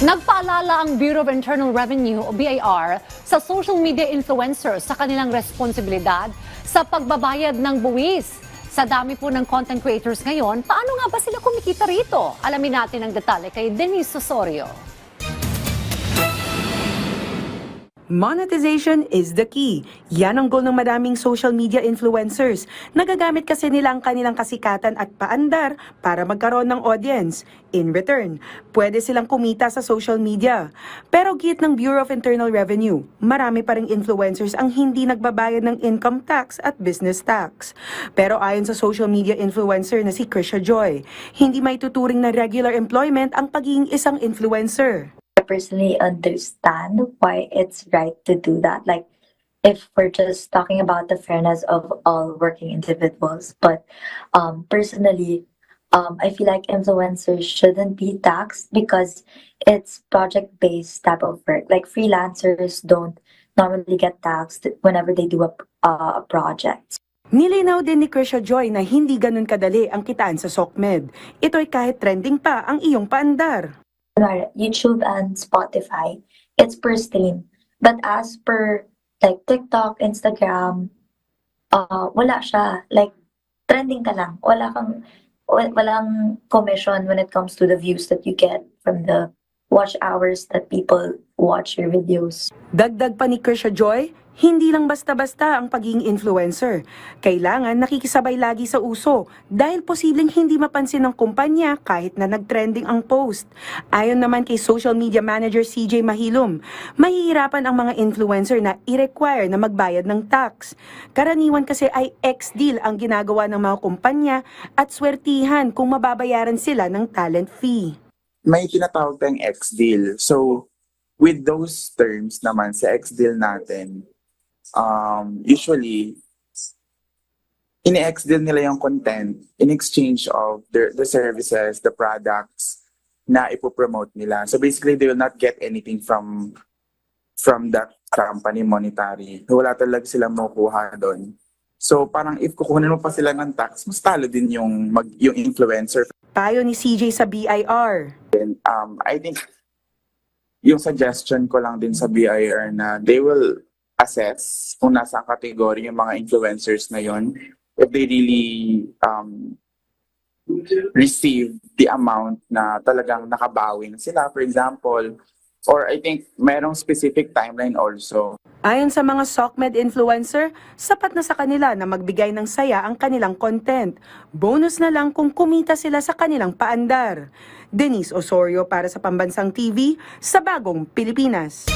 Nagpaalala ang Bureau of Internal Revenue o BIR sa social media influencers sa kanilang responsibilidad sa pagbabayad ng buwis. Sa dami po ng content creators ngayon, paano nga ba sila kumikita rito? Alamin natin ang detalye kay Denise Osorio. Monetization is the key. Yan ang goal ng maraming social media influencers. Nagagamit kasi nila ang kanilang kasikatan at paandar para magkaroon ng audience. In return, pwede silang kumita sa social media. Pero git ng Bureau of Internal Revenue, marami pa ring influencers ang hindi nagbabayad ng income tax at business tax. Pero ayon sa social media influencer na si Krisha Joy, hindi may tuturing na regular employment ang pagiging isang influencer. I personally understand why it's right to do that. Like, if we're just talking about the fairness of all working individuals, but personally, I feel like influencers shouldn't be taxed because it's project-based type of work. Like freelancers don't normally get taxed whenever they do a project. Nilinaw din ni Krisha Joy na hindi ganun kadali ang kitaan sa SOCMED. Ito'y kahit trending pa ang iyong paandar. YouTube and Spotify, it's per stream. But as per like TikTok, Instagram, wala siya. Like, trending ka lang. Walang commission when it comes to the views that you get from the watch hours that people watch your videos. Dagdag pa ni Krisha Joy, hindi lang basta-basta ang pagiging influencer. Kailangan nakikisabay lagi sa uso dahil posibleng hindi mapansin ng kumpanya kahit na nag-trending ang post. Ayon naman kay social media manager CJ Mahilom, mahihirapan ang mga influencer na i-require na magbayad ng tax. Karaniwan kasi ay ex-deal ang ginagawa ng mga kumpanya at swertihan kung mababayaran sila ng talent fee. May tinatawag tayong ex-deal. So, with those terms naman sa ex-deal natin, usually, ini-ex-deal nila yung content in exchange of the services, the products na ipopromote nila. So basically, they will not get anything from that company monetary. Wala talaga silang makukuha doon. So parang if kukunin mo pa sila ng tax, mas talo din yung influencer. Payo ni CJ sa BIR. And, I think yung suggestion ko lang din sa BIR na they will assess kung nasa category yung mga influencers na yon, if they really receive the amount na talagang nakabawi na sila, for example, or I think merong specific timeline also. Ayon sa mga SOCMED influencer, sapat na sa kanila na magbigay ng saya ang kanilang content. Bonus na lang kung kumita sila sa kanilang paandar. Denise Osorio para sa Pambansang TV sa Bagong Pilipinas.